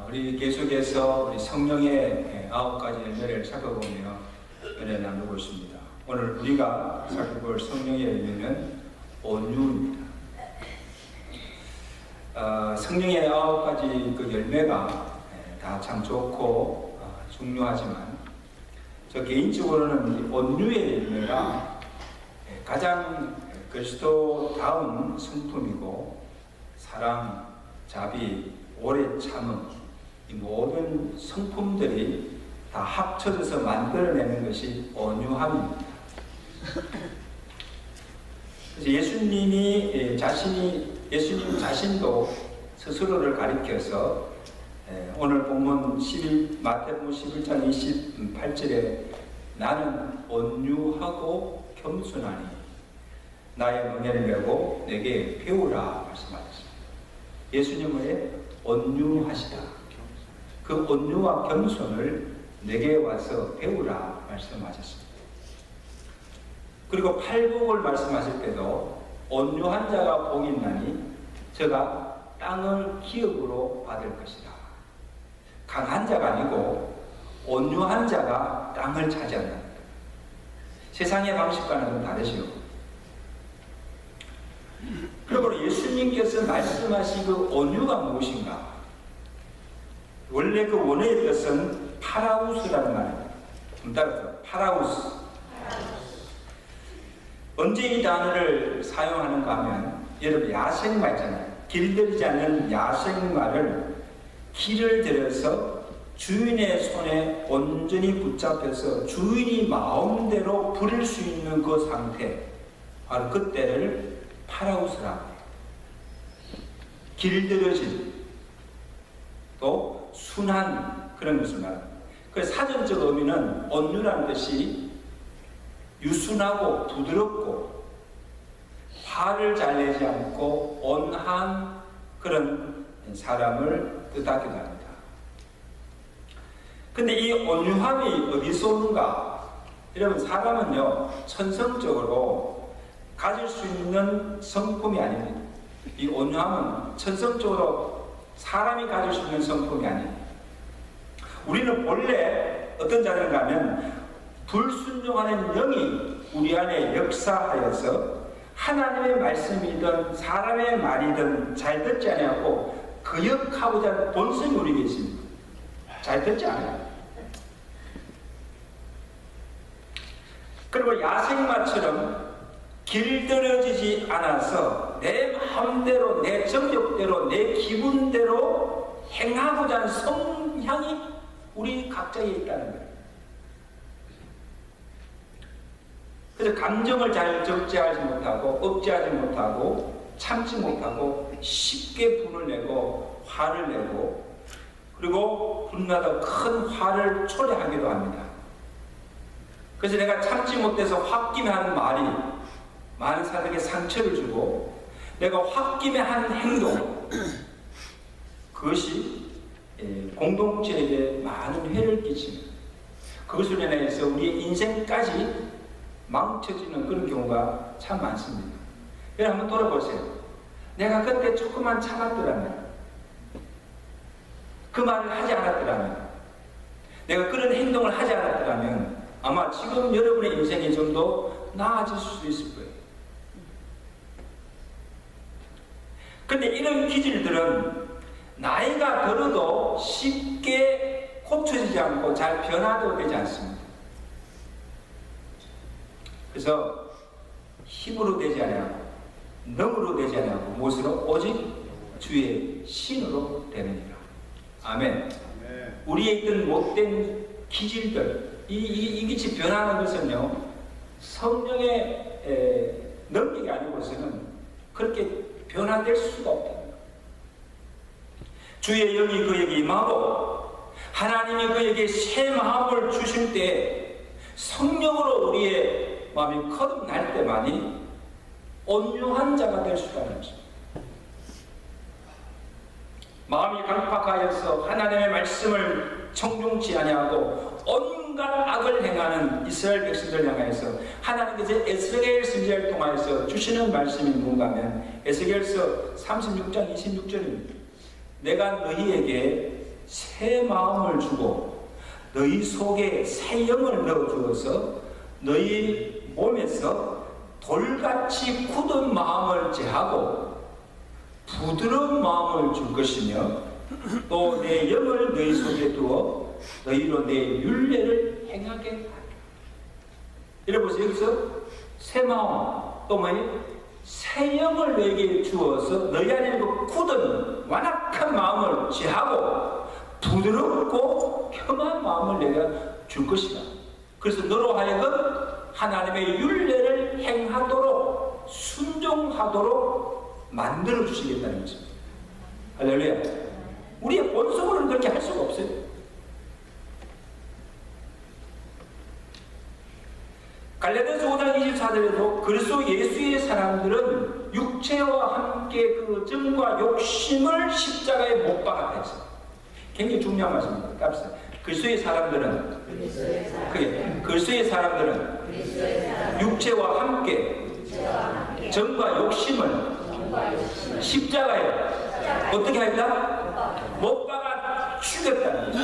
우리 계속해서 우리 성령의 9가지 열매를 살펴보며 은혜 나누고 있습니다. 오늘 우리가 살펴볼 성령의 열매는 온유입니다. 성령의 9가지 그 열매가 다 참 좋고 중요하지만 저 개인적으로는 이 온유의 열매가 가장 그리스도다운 성품이고 사랑, 자비, 오래 참음 이 모든 성품들이 다 합쳐져서 만들어내는 것이 온유함입니다. 그래서 예수님 자신도 스스로를 가리켜서 오늘 본문 마태복음 11장 28절에 나는 온유하고 겸손하니 나의 멍에를 메고 내게 배우라 말씀하셨습니다. 예수님은 온유하시다. 그 온유와 겸손을 내게 와서 배우라 말씀하셨습니다. 그리고 팔복을 말씀하실 때도 온유한 자가 복이 있나니 저가 땅을 기업으로 받을 것이다. 강한 자가 아니고 온유한 자가 땅을 차지한다. 세상의 방식과는 좀 다르시오. 그러므로 예수님께서 말씀하신 그 온유가 무엇인가? 원래 그 원어의 뜻은 파라우스라는 말입니다. 좀 따라서 파라우스. 언제 이 단어를 사용하는가 하면 여러분 야생마 있잖아요. 길들이지 않는 야생마를 길을 들여서 주인의 손에 온전히 붙잡혀서 주인이 마음대로 부릴 수 있는 그 상태, 바로 그때를 파라우스라고 해요. 길들여진 또 순한 그런 것을 말합니다. 그래서 사전적 의미는 온유라는 뜻이 유순하고 부드럽고 화를 잘 내지 않고 온한 그런 사람을 뜻하기도 합니다. 근데 이 온유함이 어디서 오는가? 여러분 사람은요 천성적으로 가질 수 있는 성품이 아닙니다. 이 온유함은 천성적으로 사람이 가질 수 있는 성품이 아닙니다. 우리는 본래 어떤 자인가 하면 불순종하는 영이 우리 안에 역사하여서 하나님의 말씀이든 사람의 말이든 잘 듣지 않고 거역하고자 하는 본성이 우리에게 있습니다. 잘 듣지 않아요. 그리고 야생마처럼 길들여지지 않아서 내 마음대로, 내 정욕대로, 내 기분대로 행하고자 하는 성향이 우리 각자에 있다는 거예요. 그래서 감정을 잘 적재하지 못하고, 억제하지 못하고, 참지 못하고, 쉽게 분을 내고, 화를 내고, 그리고 분나다 큰 화를 초래하기도 합니다. 그래서 내가 참지 못해서 홧김에 하는 말이 많은 사람에게 상처를 주고 내가 홧김에 하는 행동 그것이 공동체에게 많은 해를 끼칩니다. 그것으로 인해서 우리의 인생까지 망쳐지는 그런 경우가 참 많습니다. 여러분 한번 돌아보세요. 내가 그때 조금만 참았더라면 그 말을 하지 않았더라면 내가 그런 행동을 하지 않았더라면 아마 지금 여러분의 인생이 좀 더 나아질 수도 있을 거예요. 근데 이런 기질들은 나이가 들어도 쉽게 고쳐지지 않고 잘 변화도 되지 않습니다. 그래서 힘으로 되지 않고 능으로 되지 않고 무엇으로? 오직 주의 신으로 되느니라. 아멘. 우리에 있던 못된 기질들 이 기치 변하는 것은요 성령의 능력이 아니고서는 그렇게 변화될 수가 없다. 주의 영이 그에게 임하고 하나님이 그에게 새 마음을 주실 때 성령으로 우리의 마음이 거듭날 때만이 온유한 자가 될 수가 있는 것입니다. 마음이 강팍하여서 하나님의 말씀을 청중치 아니하고 온갖 악을 행하는 이스라엘 백성들 향하여서 하나님께서 에스겔 선지자를 통하여서 주시는 말씀이 뭔가 하면 에스겔서 36장 26절입니다. 내가 너희에게 새 마음을 주고 너희 속에 새 영을 넣어주어서 너희 몸에서 돌같이 굳은 마음을 제하고 부드러운 마음을 줄 것이며 또 내 영을 너희 속에 두어 너희로 내 율례를 행하게 하리라. 이래보세요. 여기서 새 마음 또 뭐예요? 새 영을 너에게 주어서 너희 안에 그 굳은 완악한 마음을 제하고 부드럽고 혐한 마음을 내가 줄 것이다. 그래서 너로 하여금 하나님의 율례를 행하도록 순종하도록 만들어 주시겠다는 것입니다. 할렐루야. 우리의 본성으로는 그렇게 할 수가 없어요. 갈라디아서 5장 24절에도 그리스도 예수의 사람들은 육체와 함께 그 정과 욕심을 십자가에 못 박았다 했어요. 굉장히 중요한 말씀입니다. 깝니다. 그리스도의 사람들은 그리스도의 사람들은 육체와 함께 정과 욕심을 십자가에 어떻게 하였다? 못 박아 죽였다는 거죠.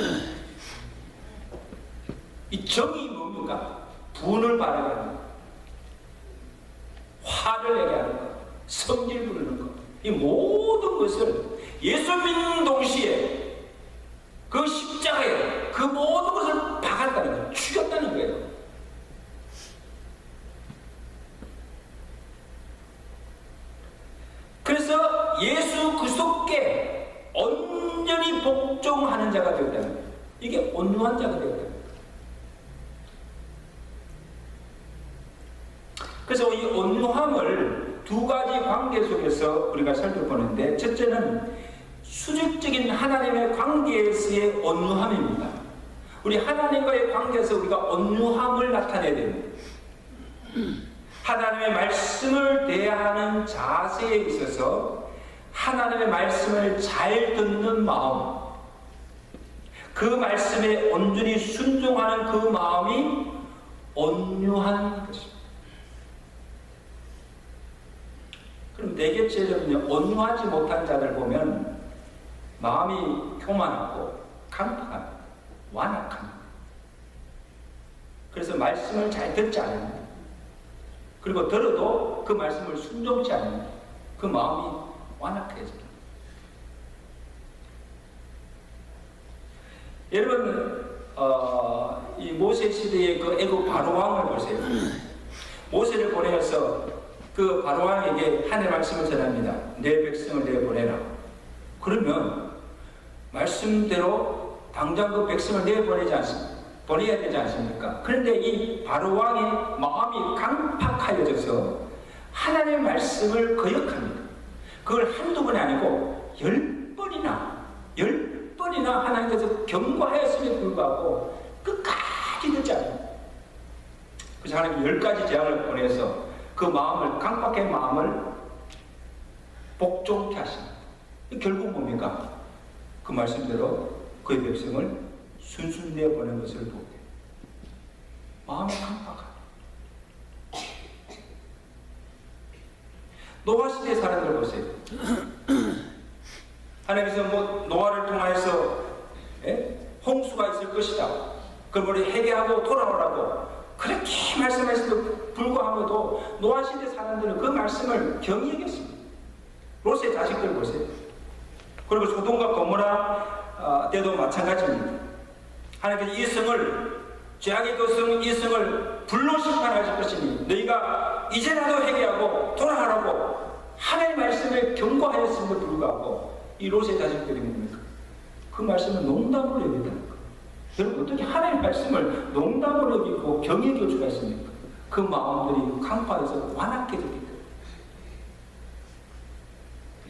이 정이 뭡니까? 분을 바라게 하는 것, 화를 내게 하는 것, 성질 부르는 것, 이 모든 것을 예수 믿는 동시에 그 십자가에 그 모든 것을 박았다는 거예요. 죽였다는 거예요. 그래서 예수 그리스도께 온전히 복종하는 자가 되었다는 거예요. 이게 온유한 자가 되었다는 거예요. 그래서 이 온유함을 두 가지 관계 속에서 우리가 살펴보는데, 첫째는 수직적인 하나님의 관계에서의 온유함입니다. 우리 하나님과의 관계에서 우리가 온유함을 나타내야 됩니다. 하나님의 말씀을 대하는 자세에 있어서 하나님의 말씀을 잘 듣는 마음, 그 말씀에 온전히 순종하는 그 마음이 온유한 것입니다. 그럼 대개체적은요, 온유하지 못한 자들 보면 마음이 교만하고 강팍합니다. 완악합니다. 그래서 말씀을 잘 듣지 않습니다. 그리고 들어도 그 말씀을 순종치 않습니다. 그 마음이 완악해집니다. 여러분, 이 모세 시대의 그 애국 바로왕을 보세요. 모세를 보내서 그 바로왕에게 하나님의 말씀을 전합니다. 내 백성을 내보내라. 그러면 말씀대로 당장 그 백성을 보내야 되지 않습니까? 그런데 이 바로왕의 마음이 강팍하여져서 하나님의 말씀을 거역합니다. 그걸 한두 번이 아니고 10번이나 하나님께서 경고하였음에도 불구하고 끝까지 듣지 않습니다. 그래서 하나님 10가지 재앙을 보내서 그 마음을, 강팍한 마음을 복종케 하십니다. 결국 뭡니까? 그 말씀대로 그의 백성을 순순히 내보낸 것을 보게. 마음이 강팍하다. 노아 시대 사람들 보세요. 하나님께서 노아를 통하여서 홍수가 있을 것이다. 그걸 회개하고 돌아오라고 그렇게 말씀하셔도 불구하고도 노아 시대 사람들은 그 말씀을 경외했습니다. 롯의 자식들 보세요. 그리고 소돔과 고모라 때도 마찬가지입니다. 하나님께서 이 성을, 죄악의 그 성, 이 성을 불로 심판하실 것이니 너희가 이제라도 회개하고 돌아가라고 하나님의 말씀을 경고하였음에도 불구하고 이 롯의 자식들이 뭡니까? 그 말씀을 농담으로 여긴다는 거. 여러분, 어떻게 하나님의 말씀을 농담으로 여기고 경외 교주가 있습니까? 그 마음들이 강파해서 완악해졌기 때문에.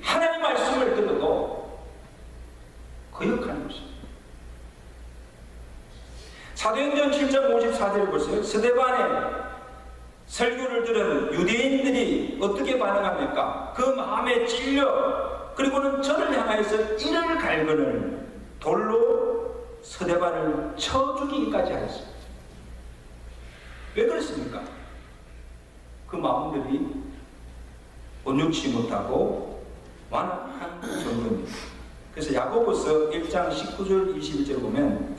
하나님의 말씀을 들어도 거역하는 것입니다. 사도행전 7장 54절을 보세요. 스데반의 설교를 들은 유대인들이 어떻게 반응합니까? 그 마음에 찔려 그리고는 저를 향하여서 이를 갈거늘 돌로 스데반을 쳐 죽이기까지 하였습니다. 왜 그렇습니까? 그 마음들이 온유치 못하고 완악한 정도입니다. 그래서 야고보서 1장 19절 21절 보면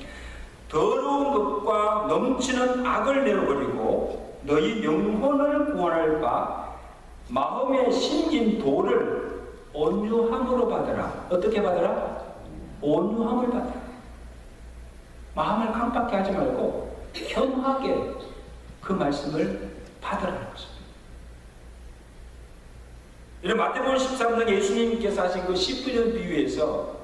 더러운 것과 넘치는 악을 내어버리고 너희 영혼을 구원할 바 마음에 심긴 도를 온유함으로 받으라. 어떻게 받으라? 온유함을 받으라. 마음을 강팍하게 하지 말고 겸하게 그 말씀을 받으라는 것입니다. 이런 마태복음 13장 예수님께서 하신 그 씨 뿌리는 비유에서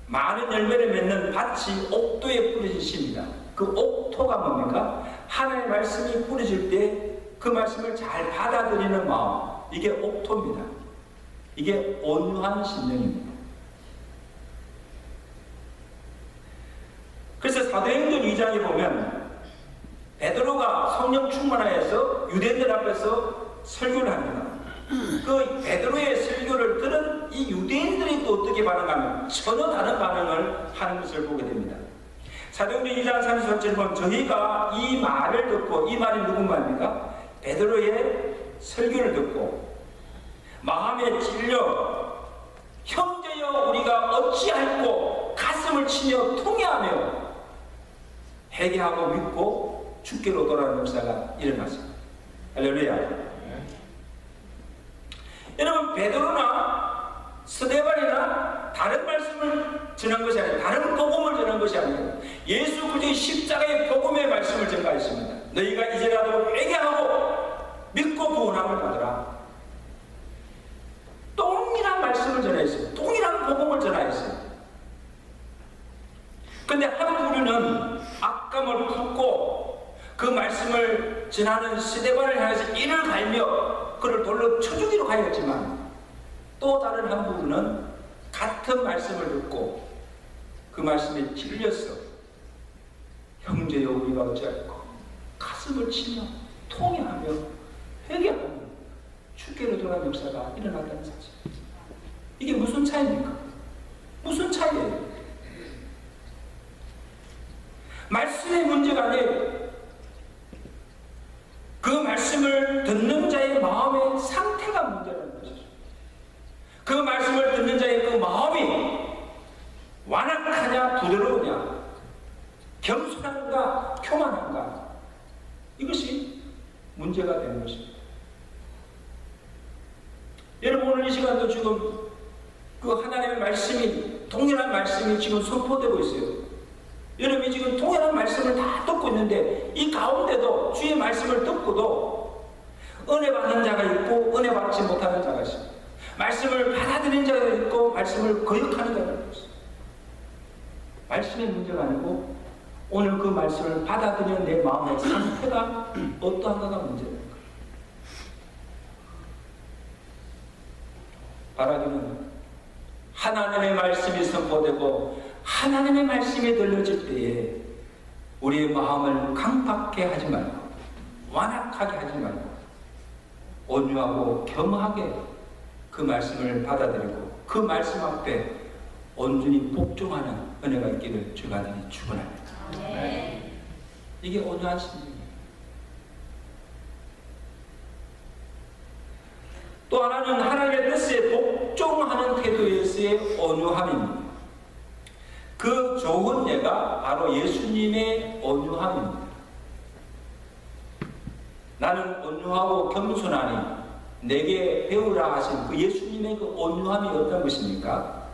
많은 열매를 맺는 밭이 옥토에 뿌려지십니다. 그 옥토가 뭡니까? 하나님의 말씀이 뿌려질 때 그 말씀을 잘 받아들이는 마음, 이게 옥토입니다. 이게 온유한 심령입니다. 그래서 사도행전 2장에 보면 베드로가 성령 충만하여서 유대인들 앞에서 설교를 합니다. 그 베드로의 설교를 들은 이 유대인들이 또 어떻게 반응하면 전혀 다른 반응을 하는 것을 보게 됩니다. 사도행전 2장 33절에 보면 저희가 이 말을 듣고, 이 말이 누군 말입니까? 베드로의 설교를 듣고 마음에 찔려 형제여 우리가 어찌할꼬 가슴을 치며 통회하며 회개하고 믿고 주께로 돌아오는 역사가 일어났습니다. 할렐루야. 여러분, 베드로나 스데반이나 다른 말씀을 전한 것이 아니라, 다른 복음을 전한 것이 아니라 예수 그리스도의 십자가의 복음의 말씀을 전가했습니다. 너희가 이제라도 회개하고 믿고 구원함을 받으라. 동일한 말씀을 전했어요. 동일한 복음을 전하였어요. 그런데 한 부류는 악감을 품고 그 말씀을 전하는 스데반을 향해서 이를 갈며 그를 돌로 쳐주기로 하였지만, 또 다른 한 부류는 같은 말씀을 듣고 그 말씀에 찔렸어. 형제여 우리가 어찌할꼬 가슴을 치며 통회하며 회개하며 주께로 돌아가는 역사가 일어났다는 사실. 이게 무슨 차이입니까? 무슨 차이예요? 말씀의 문제가 아니에요. 그 말씀을 듣는 자의 마음의 상태가 문제라는 것이죠. 그 말씀을 듣는 자의 그 마음이 완악하냐 부드러우냐, 겸손한가 교만한가, 이것이 문제가 되는 것입니다. 여러분, 오늘 이 시간도 지금 그 하나님의 말씀이, 동일한 말씀이 지금 선포되고 있어요. 여러분이 지금 동일한 말씀을 다 듣고 있는데, 이 가운데도 주의 말씀을 듣고도 은혜 받는 자가 있고 은혜 받지 못하는 자가 있습니다. 말씀을 받아들이는 자가 있고 말씀을 거역하는 자가 있습니다. 말씀의 문제가 아니고 오늘 그 말씀을 받아들이는 내 마음의 상태가 어떠한가가 문제입니다. 바라기는 하나님의 말씀이 선포되고 하나님의 말씀이 들려질 때에 우리의 마음을 강팍하게 하지 말고 완악하게 하지 말고 온유하고 겸하게 그 말씀을 받아들이고 그 말씀 앞에 온전히 복종하는 은혜가 있기를 주가 되니 축원합니다. 이게 온유한 심령이에요. 또 하나는 하나님의 뜻에 복종하는 태도에서의 온유함입니다. 그 좋은 예가 바로 예수님의 온유함입니다. 나는 온유하고 겸손하니 내게 배우라 하신 그 예수님의 그 온유함이 어떤 것입니까?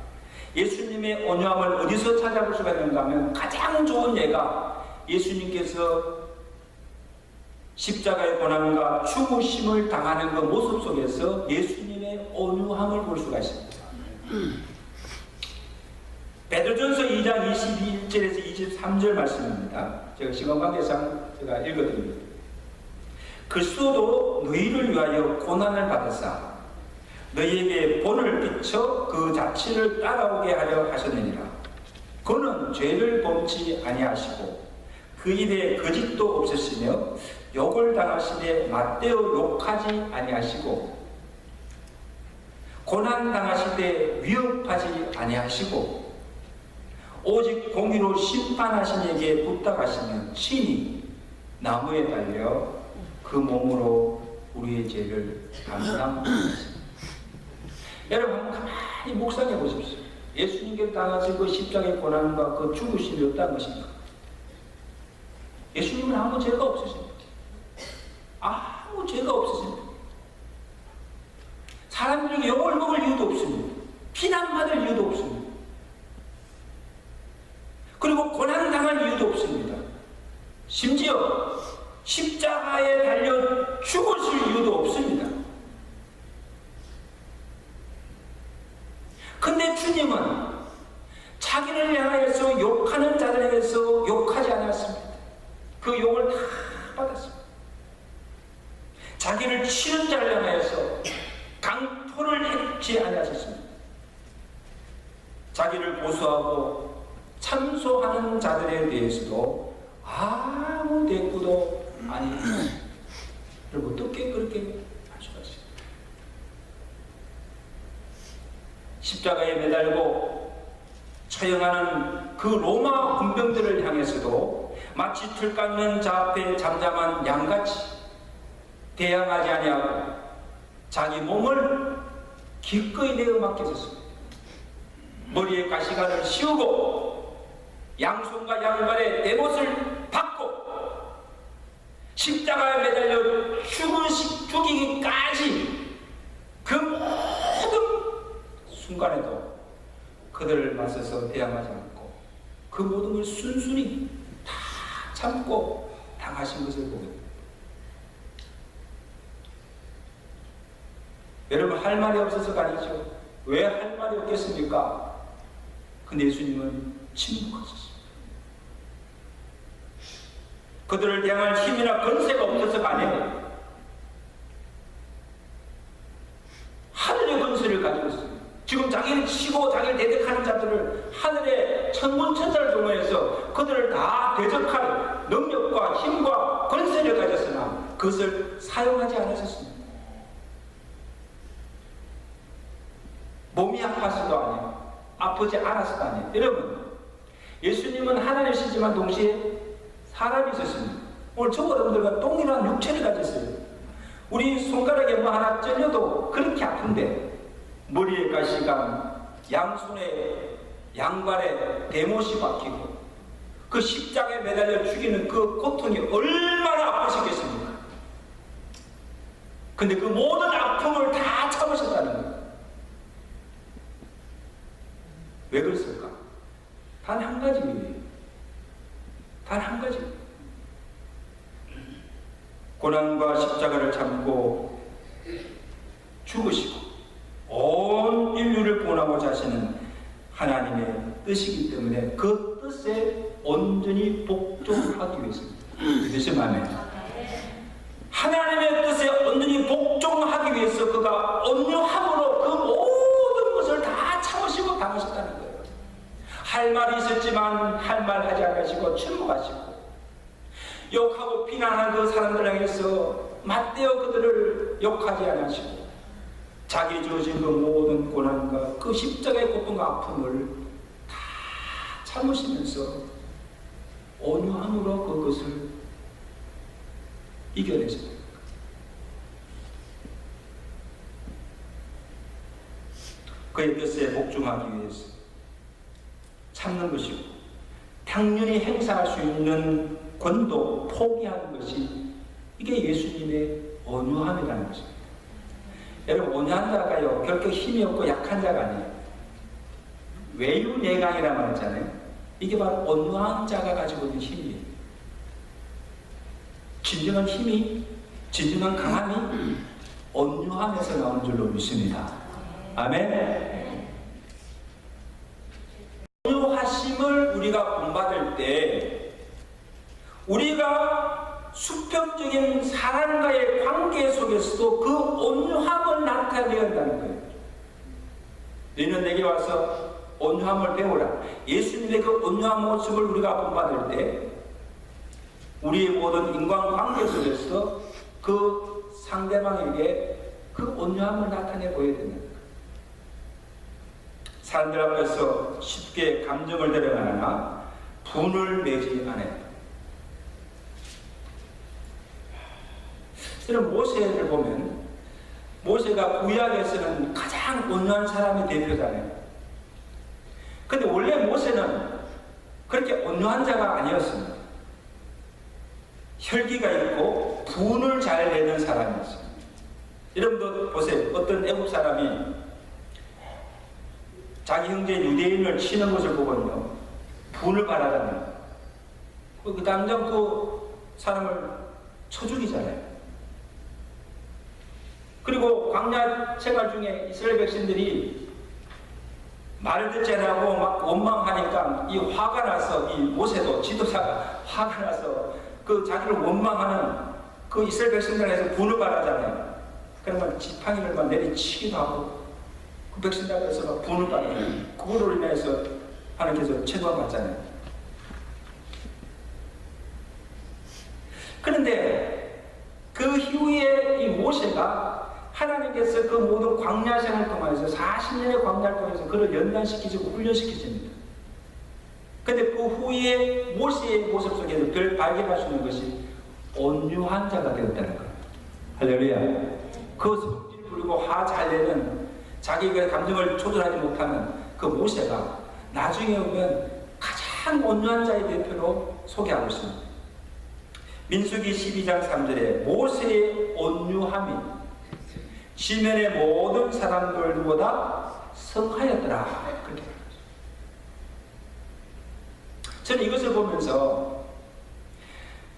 예수님의 온유함을 어디서 찾아볼 수가 있는가 하면 가장 좋은 예가 예수님께서 십자가의 고난과 죽으심을 당하는 그 모습 속에서 예수님의 온유함을 볼 수가 있습니다. 베드로전서 2장 22절에서 23절 말씀입니다. 제가 시간 관계상 제가 읽어드립니다. 그리스도도 너희를 위하여 고난을 받으사 너희에게 본을 비춰 그 자취를 따라오게 하려 하셨느니라. 그는 죄를 범치 아니하시고 그 입에 거짓도 없으시며 욕을 당하시되 맞대어 욕하지 아니하시고 고난 당하시되 위협하지 아니하시고 오직 공의로 심판하신 이에게 부탁하시면 친히 나무에 달려 그 몸으로 우리의 죄를 감당하셨습니다. 여러분, 가만히 묵상해 보십시오. 예수님께 당하신 그 십자가의 고난과 그 죽으심이 없다는 것입니까? 예수님은 아무 죄가 없으십니다. 아무 죄가 없으십니다. 사람들에게 욕을 먹을 이유도 없습니다. 비난받을 이유도 없습니다. 그리고 고난당할 이유도 없습니다. 심지어 십자가에 달려 죽으실 이유도 없습니다. 근데 주님은 자기를 향하여서 욕하는 자들에 대해서 욕하지 않았습니다. 그 욕을 다 받았습니다. 자기를 치는 자를 향하여서 강토를 했지 않으셨습니다. 자기를 고소하고 참소하는 자들에 대해서도 아무 대꾸도 아니. 그리고 어떻게 그렇게 할 수가 있습니까? 십자가에 매달고 처형하는 그 로마 군병들을 향해서도 마치 틀 깎는 자 앞에 잠잠한 양같이 대항하지 아니하고 자기 몸을 기꺼이 내어 맡겨졌습니다. 머리에 가시관을 씌우고 양손과 양발에 대못을 받고 십자가에 매달려 죽이기까지 그 모든 순간에도 그들을 맞서서 대항하지 않고 그 모든 걸 순순히 다 참고 당하신 것을 보게 됩니다. 여러분, 할 말이 없어서가 아니죠. 왜 할 말이 없겠습니까? 근데 예수님은 침묵하셨습니다. 그들을 대항할 힘이나 권세가 없어서가 아니에요. 하늘의 권세를 가지고 있습니다. 지금 자기를 치고 자기를 대적하는 자들을 하늘의 천문천사를 동원해서 그들을 다 대적할 능력과 힘과 권세를 가졌으나 그것을 사용하지 않으셨습니다. 몸이 아파서도 아니에요. 아프지 않아서도 아니에요. 여러분, 예수님은 하나님이시지만 동시에 사람이 있었습니다. 오늘 저 여러분들과 동일한 육체를 가졌어요. 우리 손가락에 뭐 하나 찔려도 그렇게 아픈데 머리에 가시관, 양손에 양발에 대못이 박히고 그 십자가에 매달려 죽이는 그 고통이 얼마나 아프시겠습니까? 근데 그 모든 아픔을 다 참으셨다는 거예요. 왜 그랬을까? 단 한 가지 이유예요. 단 한 가지. 고난과 십자가를 참고 죽으시고 온 인류를 구원하고자 하시는 하나님의 뜻이기 때문에 그 뜻에 온전히 복종하기 위해서입니다. 믿으시면 아멘. 하나님의 뜻에 온전히 복종하기 위해서 그가 온유함으로 그 모든 것을 다 참으시고 당하셨다는 거예요. 할 말이 있었지만 할 말 하지 않으시고 침묵하시고 욕하고 비난하는 그 사람들 향해서 맞대어 그들을 욕하지 않으시고 자기 주어진 그 모든 고난과 그 십자가의 고통과 아픔을 다 참으시면서 온유함으로 그것을 이겨내셨다. 그의 뜻에 복종하기 위해서 참는 것이고 당연히 행사할 수 있는 권도 포기하는 것이 이게 예수님의 온유함이라는 것입니다. 여러분, 온유한 자가요 결코 힘이 없고 약한 자가 아니에요. 외유내강이라는 말 있잖아요. 이게 바로 온유한 자가 가지고 있는 힘이에요. 진정한 힘이, 진정한 강함이 온유함에서 나오는 줄로 믿습니다. 아멘. 온유하심을 우리가 본받을 때 우리가 수평적인 사람과의 관계 속에서도 그 온유함을 나타내야 한다는 거예요. 너희는 내게 와서 온유함을 배우라. 예수님의 그 온유한 모습을 우리가 본받을 때 우리의 모든 인간관계 속에서 그 상대방에게 그 온유함을 나타내 보여야 된다. 사람들 앞에서 쉽게 감정을 드러내거나 분을 내지 않아요. 이런 모세를 보면 모세가 구약에서는 가장 온유한 사람의 대표잖아요. 근데 원래 모세는 그렇게 온유한 자가 아니었습니다. 혈기가 있고 분을 잘 내는 사람이었습니다. 여러분도 보세요. 어떤 애국 사람이 자기 형제 유대인을 치는 것을 보고요, 분을 발하잖아요. 그 당장 그 사람을 쳐 죽이잖아요. 그리고 광야 생활 중에 이스라엘 백성들이 말을 듣지 않고 막 원망하니까 이 화가 나서, 이 모세도 지도자가 화가 나서 그 자기를 원망하는 그 이스라엘 백성들에서 분을 발하잖아요. 그러면 지팡이를 막 내리치기도 하고 그 백성들 앞에서 막 분을 발하고 그거로 인해서 하나님께서 책망받잖아요. 그런데 그 후에 이 모세가 하나님께서 그 모든 광야 생활을 통해서 40년의 광야를 통해서 그를 연단시키시고 훈련시키십니다. 그런데 그 후에 모세의 모습 속에서 별 발견할 수 있는 것이 온유한 자가 되었다는 거예요. 할렐루야. 그 성질 부리고 화 잘 내는, 자기가 감정을 조절하지 못하는 그 모세가 나중에 오면 가장 온유한 자의 대표로 소개하고 있습니다. 민수기 12장 3절에 모세의 온유함이 시면의 모든 사람들보다 성하였더라. 그렇게 말합니다. 저는 이것을 보면서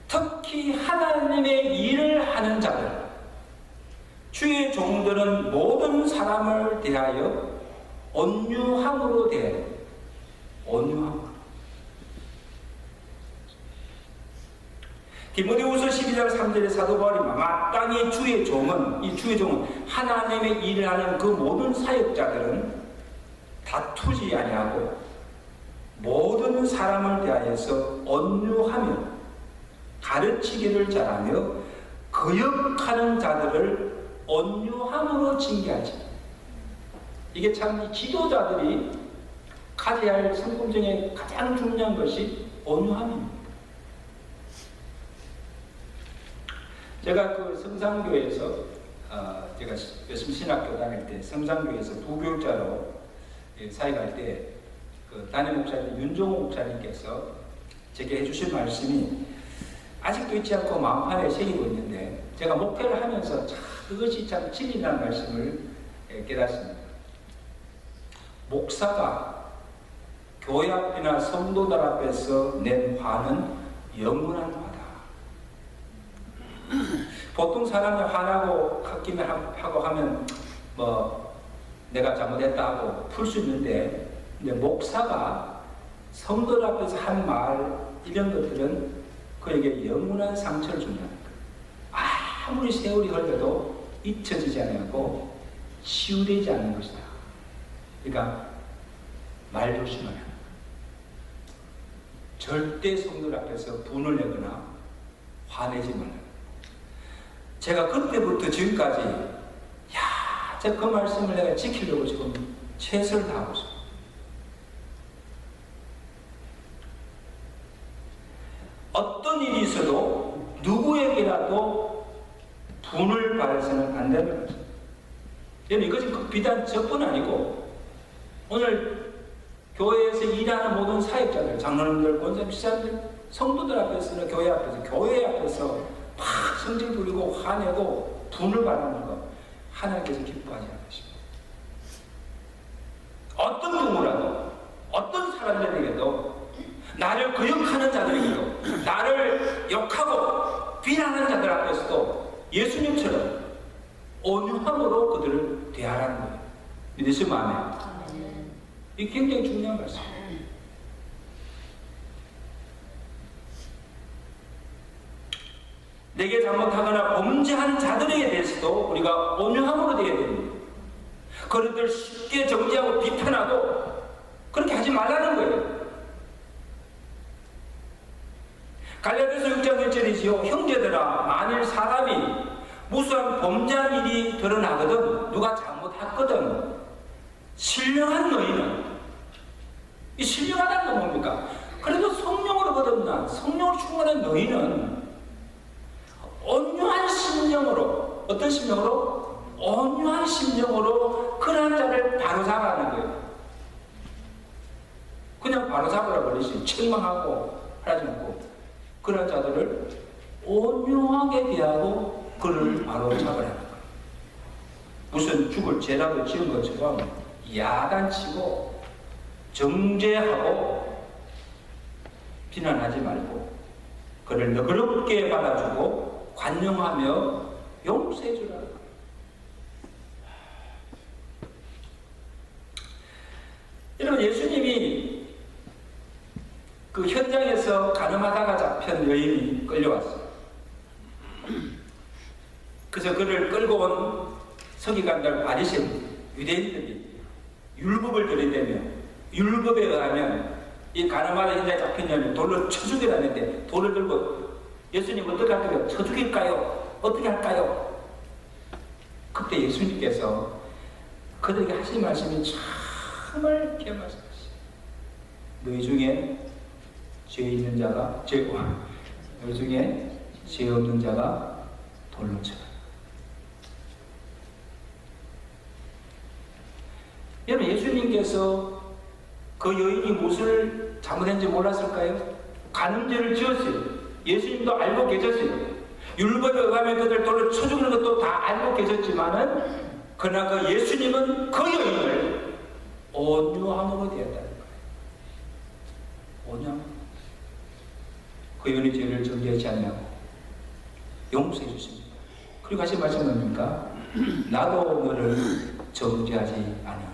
특히 하나님의 일을 하는 자들, 주의 종들은 모든 사람을 대하여 온유함으로 대해야 돼요. 온유함으로. 디모데후서 12장 3절에 사도 바울이 마땅히 주의 종은, 이 주의 종은 하나님의 일을 하는 그 모든 사역자들은 다투지 아니하고 모든 사람을 대하여서 온유하며 가르치기를 잘하며 거역하는 자들을 온유함으로 징계하지. 이게 참 지도자들이 가져야 할 성품 중에 가장 중요한 것이 온유함입니다. 제가 그 성산교에서 제가 요즘 신학교 다닐 때 성산교에서 부교육자로 사역할 때 그 담임 목사님 윤종호 목사님께서 제게 해주신 말씀이 아직도 잊지 않고 마음판에 새기고 있는데, 제가 목회를 하면서 참 그것이 참 진리라는 말씀을 깨닫습니다. 목사가 교회 앞이나 성도들 앞에서 낸 화는 영원한 화다. 보통 사람이 화나고 홧김에 하고 하면 뭐 내가 잘못했다 하고 풀 수 있는데, 근데 목사가 성도들 앞에서 한 말, 이런 것들은 그에게 영원한 상처를 준다는 거예요. 아무리 세월이 흘러도 잊혀지지 않고 치유되지 않는 것이다. 그러니까 말 조심하라. 절대 성도들 앞에서 분을 내거나 화내지 말라. 제가 그때부터 지금까지 제가 그 말씀을 내가 지키려고 지금 최선을 다하고 있습니다. 어떤 일이 있어도 누구에게라도 분을 발해서는 안 되는 거죠. 여러분, 이것은 비단 저뿐 아니고 오늘 교회에서 일하는 모든 사역자들, 장로님들, 권사님, 시장들, 성도들 앞에서는 교회 앞에서 막 성질 부리고 화내고 분을 발하는 것, 하나님께서 기뻐하지 않으십니다. 어떤 누구라도, 어떤 사람들에게도, 나를 거역하는 자들에게도, 나를 욕하고 비난하는 자들 앞에서도 예수님처럼 온유함으로 그들을 대하라는 거예요. 믿으시면 아멘. 이게 굉장히 중요한 말씀이에요. 내게 잘못하거나 범죄하는 자들에게 대해서도 우리가 온유함으로 대해야 됩니다. 그들을 쉽게 정죄하고 비판하고 그렇게 하지 말라는 거예요. 갈라디아서 6장 1절이지요. 형제들아, 만일 사람이 무수한 범죄한 일이 드러나거든, 누가 잘못했거든, 신령한 너희는, 이 신령하다는 건 뭡니까? 그래도 성령으로 거듭난, 성령으로 충만한 너희는 온유한 심령으로, 어떤 심령으로? 온유한 심령으로 그러한 자를 바로잡아가는 거예요. 그냥 바로 잡으라 버리시. 책망하고 하지 않고 그런 자들을 온유하게 대하고 그를 바로 잡으라. 무슨 죽을 죄라도 지은 것처럼 야단치고 정죄하고 비난하지 말고 그를 너그럽게 받아주고 관용하며 용서해 주라. 여러분, 예수님이 그 현장에서 가늠하다가 잡힌 여인이 끌려왔어요. 그래서 그를 끌고 온 서기관들 바리새인 유대인들이 율법을 들이대며 율법에 의하면 이 가늠하다 현장에 잡힌 여인을 돌로 쳐 죽이라는데 돌을 들고 예수님 어떻게 할까요? 쳐 죽일까요? 어떻게 할까요? 그때 예수님께서 그들에게 하신 말씀이 정말 기억하셨어요. 너희 중에 죄 있는 자가 너희 중에 죄 없는 자가 돌로 쳐라. 여러분, 예수님께서 그 여인이 무엇을 잘못했는지 몰랐을까요? 간음죄를 지었어요. 예수님도 알고 계셨어요. 율법에 의하면 그들 돌로 쳐 죽이는 것도 다 알고 계셨지만은 그러나 그 예수님은 그 여인을 온유함으로 대했다는 거예요. 온유함. 그 여인의 죄를 정죄하지 않냐고 용서해 주십니다. 그리고 하신 말씀은 뭡니까? 나도 너를 정죄하지 않으니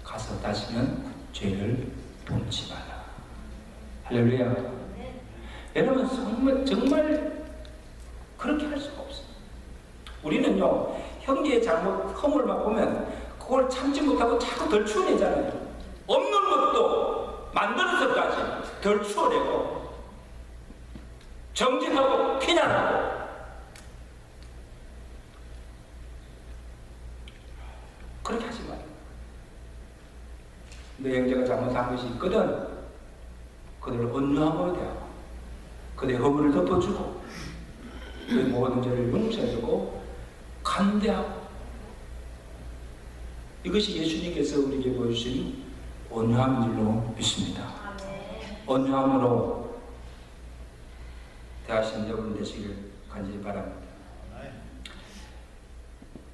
가서 다시는 죄를 범치 마라. 할렐루야. 네. 여러분, 정말 그렇게 할 수가 없어요. 우리는요, 형제의 잘못, 허물만 보면 그걸 참지 못하고 자꾸 덜 추워내잖아요. 없는 것도 만들어서까지 덜 추워내고 정직하고 비난하고. 그렇게 하지 말아요. 내 형제가 잘못한 것이 있거든 그들을 온유함으로 대하고 그들의 허물을 덮어주고 그의 모든 죄를 용서해주고 감대하고. 이것이 예수님께서 우리에게 보여주신 온유함인 줄로 믿습니다. 온유함으로 대하시는 여러분 되시길 간절히 바랍니다.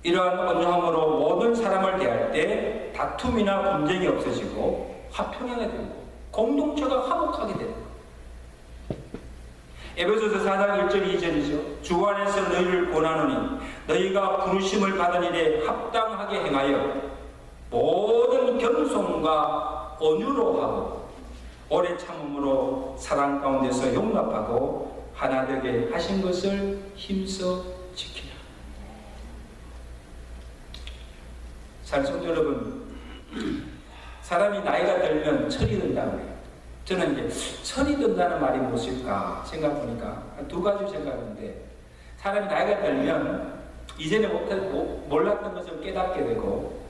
이러한 온유함으로 모든 사람을 대할 때 다툼이나 분쟁이 없어지고 화평하게 되고 공동체가 화목하게 되는 거예요. 에베소서 4장 1절 2절이죠. 주 안에서 너희를 권하노니 너희가 부르심을 받은 일에 합당하게 행하여 모든 겸손과 온유로 하고 오래 참음으로 사랑 가운데서 용납하고 하나 되게 하신 것을 힘써 지키라. 성도 여러분, 사람이 나이가 들면 철이 든다고 해요. 저는 이제 철이 든다는 말이 무엇일까 생각해보니까 두 가지 생각인데, 사람이 나이가 들면 이전에 몰랐던 것을 깨닫게 되고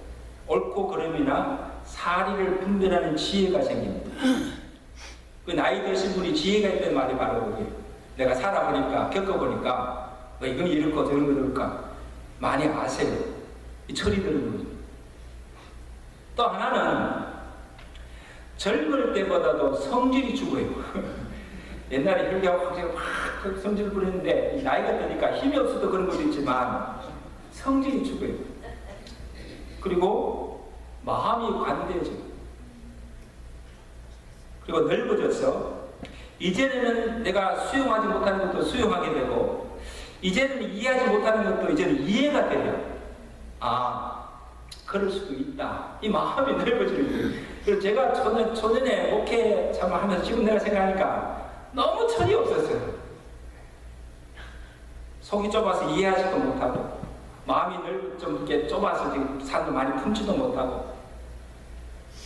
옳고 그름이나 사리를 분별하는 지혜가 생깁니다. 그 나이 드신 분이 지혜가 있다는 말이 바로 그게, 내가 살아보니까 겪어보니까 이건 이럴까 저런 거 이럴까 많이 아세요. 이 철이 드는 거죠. 또 하나는 젊을 때보다도 성질이 죽어요. 옛날에 혈기하고 확 성질을 부렸는데 나이가 드니까 힘이 없어도 그런 것도 있지만 성질이 죽어요. 그리고 마음이 관대해져요. 그리고 넓어져서 이제는 내가 수용하지 못하는 것도 수용하게 되고 이제는 이해하지 못하는 것도 이제는 이해가 돼요. 그럴 수도 있다. 이 마음이 넓어지는 거예요. 그리고 제가 초년에 목회 참 하면서 지금 내가 생각하니까 너무 철이 없었어요. 속이 좁아서 이해하지도 못하고 마음이 좀 이렇게 좁아서 지금 산도 많이 품지도 못하고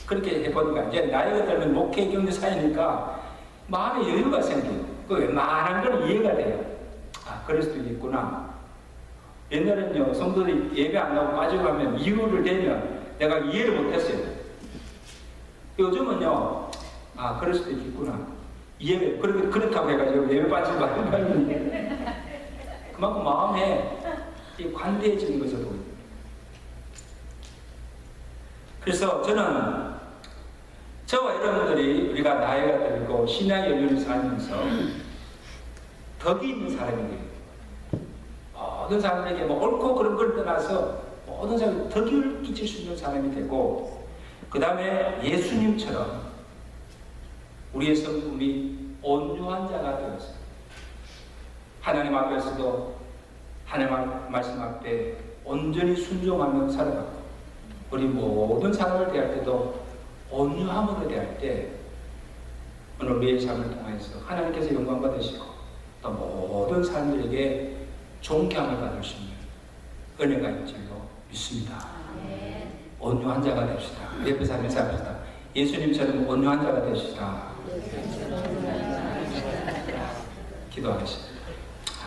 그렇게 해보니까 이제 나이가 들면 목회 경제 사이니까 마음에 여유가 생겨요. 그 웬만한 건 이해가 돼요. 그럴 수도 있구나. 옛날에는요, 성도들이 예배 안 나오고 빠져가면 이유를 대면 내가 이해를 못했어요. 요즘은요, 그럴 수도 있겠구나. 이해를, 그렇다고 해가지고 예배 빠지고 말면 그만큼 마음에 관대해지는 것을 보입니다. 그래서 저는 저와 여러분들이 우리가 나이가 들고 신앙의 연륜을 살면서 덕이 있는 사람이 돼요. 모든 사람에게 뭐 옳고 그런 걸 떠나서 모든 사람이 덕을 끼칠 수 있는 사람이 되고, 그 다음에 예수님처럼 우리의 성품이 온유한 자가 되었어요. 하나님 앞에서도 하나님 말씀 앞에 온전히 순종하며 살아가고, 우리 모든 사람을 대할 때도 온유함으로 대할 때 오늘 우리의 삶을 통해서 하나님께서 영광 받으시고 또 모든 사람들에게 존경을 받을 수 있는 은혜가 있는 줄로 믿습니다. 온유한 자가 됩시다. 옆에 살면서 합시다. 예수님처럼 온유한 자가 되시다. 기도하겠습니다.